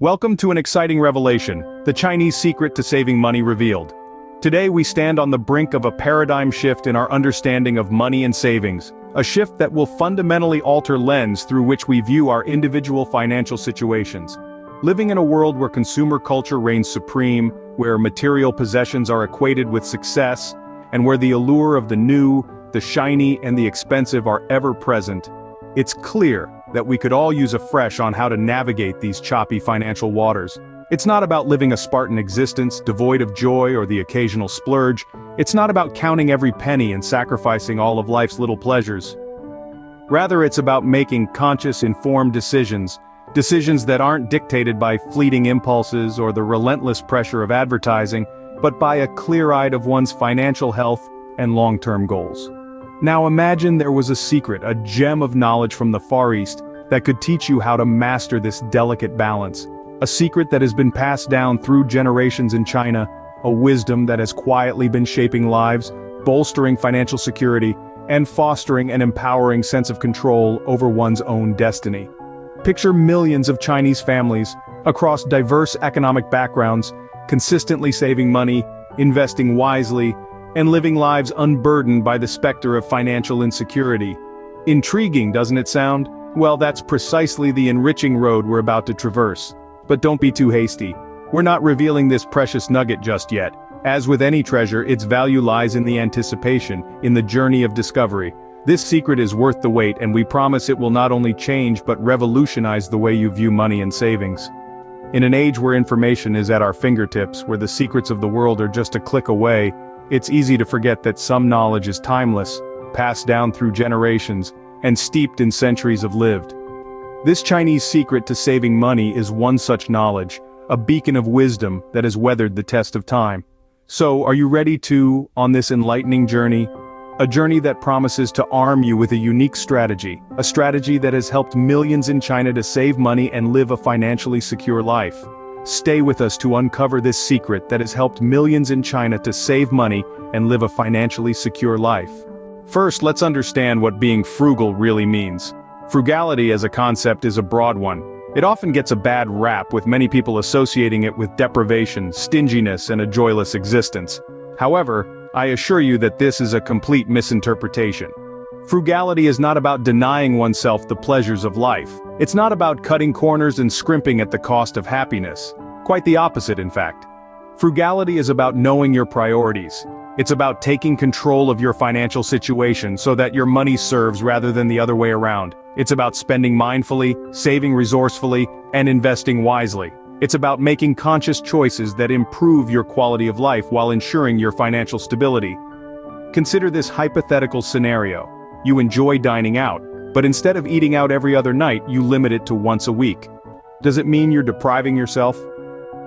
Welcome to an exciting revelation, the Chinese secret to saving money revealed. Today we stand on the brink of a paradigm shift in our understanding of money and savings, a shift that will fundamentally alter the lens through which we view our individual financial situations. Living in a world where consumer culture reigns supreme, where material possessions are equated with success, and where the allure of the new, the shiny, and the expensive are ever present, it's clear that we could all use a fresh on how to navigate these choppy financial waters. It's not about living a Spartan existence, devoid of joy or the occasional splurge. It's not about counting every penny and sacrificing all of life's little pleasures. Rather, it's about making conscious, informed decisions that aren't dictated by fleeting impulses or the relentless pressure of advertising, but by a clear-eyed of one's financial health and long-term goals. Now imagine there was a secret, a gem of knowledge from the Far East that could teach you how to master this delicate balance. A secret that has been passed down through generations in China, a wisdom that has quietly been shaping lives, bolstering financial security, and fostering an empowering sense of control over one's own destiny. Picture millions of Chinese families, across diverse economic backgrounds, consistently saving money, investing wisely, and living lives unburdened by the specter of financial insecurity. Intriguing, doesn't it sound? Well, that's precisely the enriching road we're about to traverse. But don't be too hasty. We're not revealing this precious nugget just yet. As with any treasure, its value lies in the anticipation, in the journey of discovery. This secret is worth the wait, and we promise it will not only change but revolutionize the way you view money and savings. In an age where information is at our fingertips, where the secrets of the world are just a click away, it's easy to forget that some knowledge is timeless, passed down through generations, and steeped in centuries of lived. This Chinese secret to saving money is one such knowledge, a beacon of wisdom that has weathered the test of time. So, are you ready on this enlightening journey? A journey that promises to arm you with a unique strategy, a strategy that has helped millions in China to save money and live a financially secure life. Stay with us to uncover this secret that has helped millions in China to save money and live a financially secure life. First, let's understand what being frugal really means. Frugality as a concept is a broad one. It often gets a bad rap, with many people associating it with deprivation, stinginess, and a joyless existence. However, I assure you that this is a complete misinterpretation. Frugality is not about denying oneself the pleasures of life. It's not about cutting corners and scrimping at the cost of happiness. Quite the opposite, in fact. Frugality is about knowing your priorities. It's about taking control of your financial situation so that your money serves rather than the other way around. It's about spending mindfully, saving resourcefully, and investing wisely. It's about making conscious choices that improve your quality of life while ensuring your financial stability. Consider this hypothetical scenario. You enjoy dining out, but instead of eating out every other night, you limit it to once a week. Does it mean you're depriving yourself?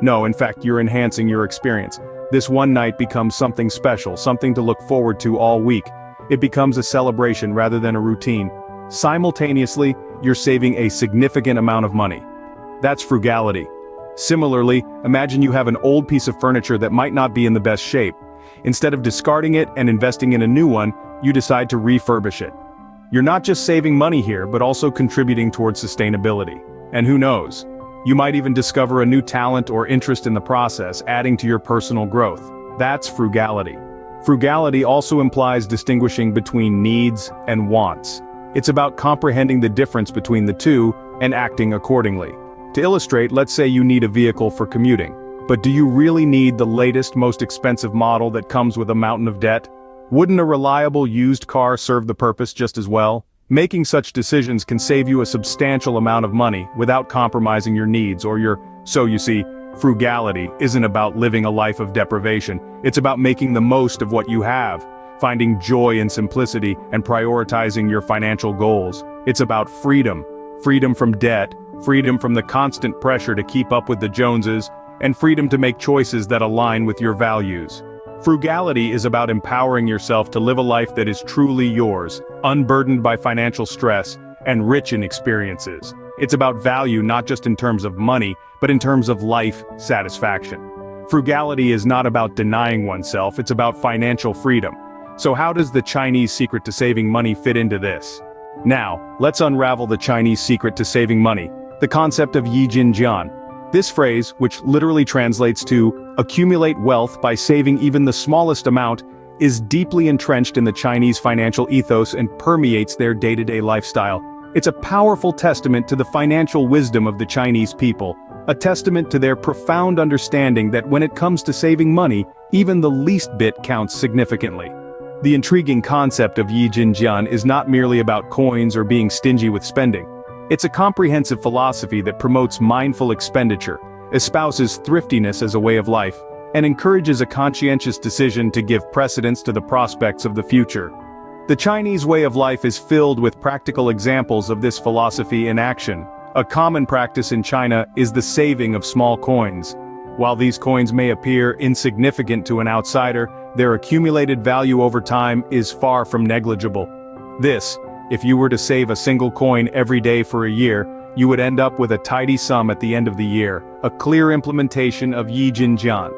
No, in fact, you're enhancing your experience. This one night becomes something special, something to look forward to all week. It becomes a celebration rather than a routine. Simultaneously, you're saving a significant amount of money. That's frugality. Similarly, imagine you have an old piece of furniture that might not be in the best shape. Instead of discarding it and investing in a new one, you decide to refurbish it. You're not just saving money here, but also contributing towards sustainability. And who knows? You might even discover a new talent or interest in the process, adding to your personal growth. That's frugality. Frugality also implies distinguishing between needs and wants. It's about comprehending the difference between the two and acting accordingly. To illustrate, let's say you need a vehicle for commuting. But do you really need the latest, most expensive model that comes with a mountain of debt? Wouldn't a reliable used car serve the purpose just as well? Making such decisions can save you a substantial amount of money without compromising your needs or your. So you see, frugality isn't about living a life of deprivation. It's about making the most of what you have, finding joy in simplicity, and prioritizing your financial goals. It's about freedom. Freedom from debt, freedom from the constant pressure to keep up with the Joneses, and freedom to make choices that align with your values. Frugality is about empowering yourself to live a life that is truly yours, unburdened by financial stress, and rich in experiences. It's about value not just in terms of money, but in terms of life satisfaction. Frugality is not about denying oneself, it's about financial freedom. So how does the Chinese secret to saving money fit into this? Now, let's unravel the Chinese secret to saving money, the concept of Jian. This phrase, which literally translates to accumulate wealth by saving even the smallest amount, is deeply entrenched in the Chinese financial ethos and permeates their day-to-day lifestyle. It's a powerful testament to the financial wisdom of the Chinese people, a testament to their profound understanding that when it comes to saving money, even the least bit counts significantly. The intriguing concept of Jian is not merely about coins or being stingy with spending. It's a comprehensive philosophy that promotes mindful expenditure, espouses thriftiness as a way of life, and encourages a conscientious decision to give precedence to the prospects of the future. The Chinese way of life is filled with practical examples of this philosophy in action. A common practice in China is the saving of small coins. While these coins may appear insignificant to an outsider, their accumulated value over time is far from negligible. If you were to save a single coin every day for a year, you would end up with a tidy sum at the end of the year, a clear implementation of Jian.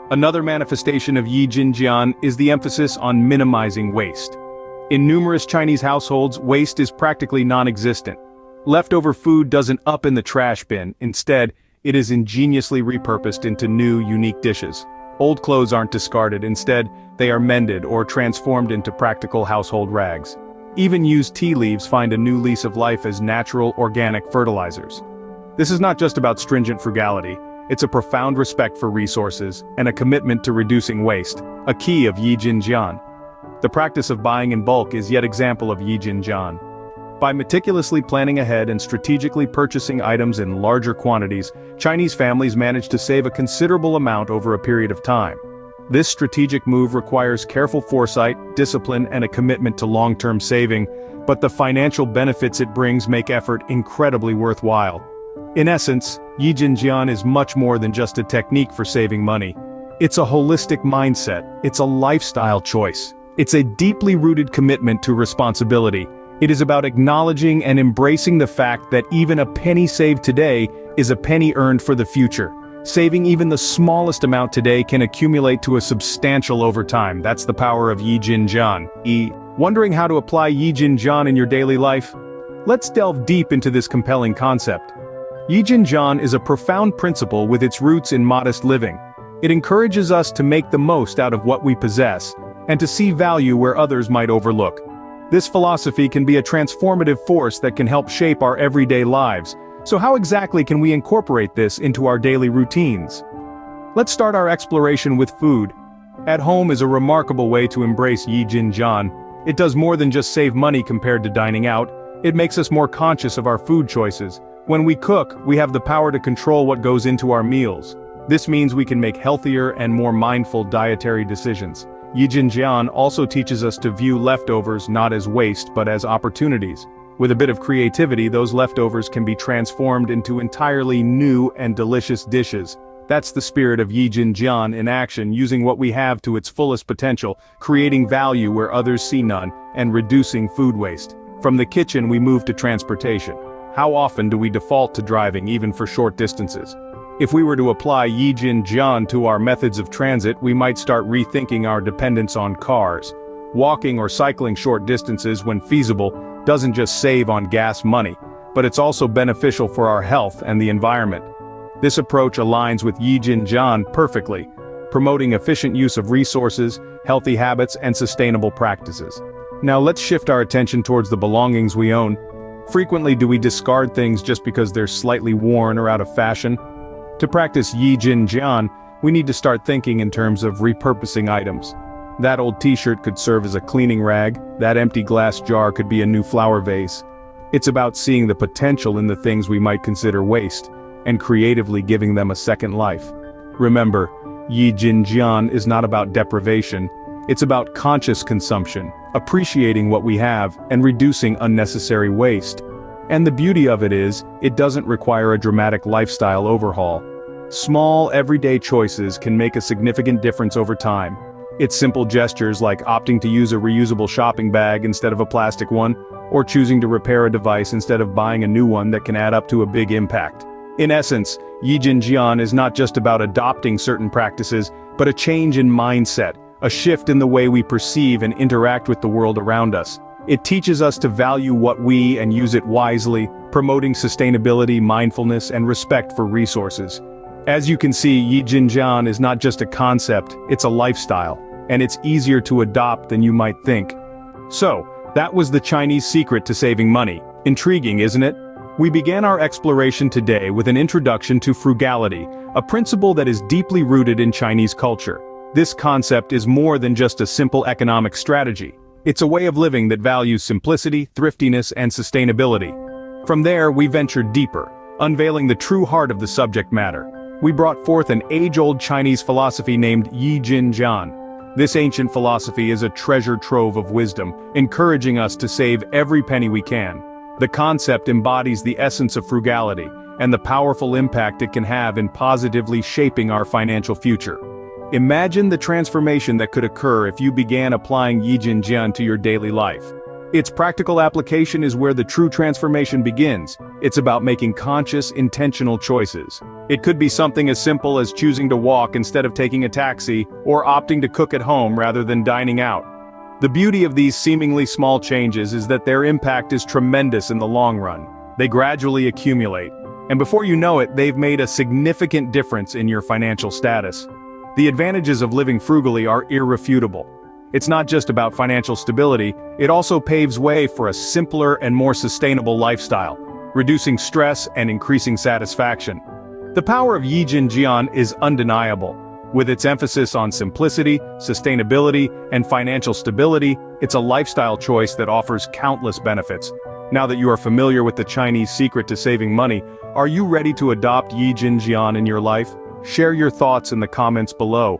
Another manifestation of Jian is the emphasis on minimizing waste. In numerous Chinese households, waste is practically non-existent. Leftover food doesn't up in the trash bin, instead, it is ingeniously repurposed into new, unique dishes. Old clothes aren't discarded, instead, they are mended or transformed into practical household rags. Even used tea leaves find a new lease of life as natural, organic fertilizers. This is not just about stringent frugality, it's a profound respect for resources and a commitment to reducing waste, a key of Jian. The practice of buying in bulk is yet example of Jian. By meticulously planning ahead and strategically purchasing items in larger quantities, Chinese families manage to save a considerable amount over a period of time. This strategic move requires careful foresight, discipline, and a commitment to long-term saving, but the financial benefits it brings make effort incredibly worthwhile. In essence, Jian is much more than just a technique for saving money. It's a holistic mindset, it's a lifestyle choice. It's a deeply rooted commitment to responsibility. It is about acknowledging and embracing the fact that even a penny saved today is a penny earned for the future. Saving even the smallest amount today can accumulate to a substantial over time. That's the power of Jian. Wondering how to apply Jian in your daily life? Let's delve deep into this compelling concept. Jian is a profound principle with its roots in modest living. It encourages us to make the most out of what we possess, and to see value where others might overlook. This philosophy can be a transformative force that can help shape our everyday lives. So how exactly can we incorporate this into our daily routines? Let's start our exploration with food. At home is a remarkable way to embrace Jian. It does more than just save money compared to dining out, it makes us more conscious of our food choices. When we cook, we have the power to control what goes into our meals. This means we can make healthier and more mindful dietary decisions. Jian also teaches us to view leftovers not as waste but as opportunities. With a bit of creativity, those leftovers can be transformed into entirely new and delicious dishes. That's the spirit of Jian in action, using what we have to its fullest potential, creating value where others see none, and reducing food waste. From the kitchen we move to transportation. How often do we default to driving even for short distances? If we were to apply Jian to our methods of transit, we might start rethinking our dependence on cars. Walking or cycling short distances when feasible doesn't just save on gas money, but it's also beneficial for our health and the environment. This approach aligns with Jian perfectly, promoting efficient use of resources, healthy habits, and sustainable practices. Now let's shift our attention towards the belongings we own. Frequently do we discard things just because they're slightly worn or out of fashion? To practice Jian, we need to start thinking in terms of repurposing items. That old t-shirt could serve as a cleaning rag, that empty glass jar could be a new flower vase. It's about seeing the potential in the things we might consider waste, and creatively giving them a second life. Remember, Jian is not about deprivation, it's about conscious consumption, appreciating what we have, and reducing unnecessary waste. And the beauty of it is, it doesn't require a dramatic lifestyle overhaul. Small, everyday choices can make a significant difference over time. It's simple gestures like opting to use a reusable shopping bag instead of a plastic one, or choosing to repair a device instead of buying a new one that can add up to a big impact. In essence, Jian is not just about adopting certain practices, but a change in mindset, a shift in the way we perceive and interact with the world around us. It teaches us to value what we and use it wisely, promoting sustainability, mindfulness, and respect for resources. As you can see, Jian is not just a concept, it's a lifestyle, and it's easier to adopt than you might think. So, that was the Chinese secret to saving money. Intriguing, isn't it? We began our exploration today with an introduction to frugality, a principle that is deeply rooted in Chinese culture. This concept is more than just a simple economic strategy. It's a way of living that values simplicity, thriftiness, and sustainability. From there, we ventured deeper, unveiling the true heart of the subject matter. We brought forth an age-old Chinese philosophy named Jian. This ancient philosophy is a treasure trove of wisdom, encouraging us to save every penny we can. The concept embodies the essence of frugality, and the powerful impact it can have in positively shaping our financial future. Imagine the transformation that could occur if you began applying Jian to your daily life. Its practical application is where the true transformation begins. It's about making conscious, intentional choices. It could be something as simple as choosing to walk instead of taking a taxi, or opting to cook at home rather than dining out. The beauty of these seemingly small changes is that their impact is tremendous in the long run. They gradually accumulate, and before you know it, they've made a significant difference in your financial status. The advantages of living frugally are irrefutable. It's not just about financial stability, it also paves way for a simpler and more sustainable lifestyle, reducing stress and increasing satisfaction. The power of Jian is undeniable. With its emphasis on simplicity, sustainability, and financial stability, it's a lifestyle choice that offers countless benefits. Now that you are familiar with the Chinese secret to saving money, are you ready to adopt Jian in your life? Share your thoughts in the comments below.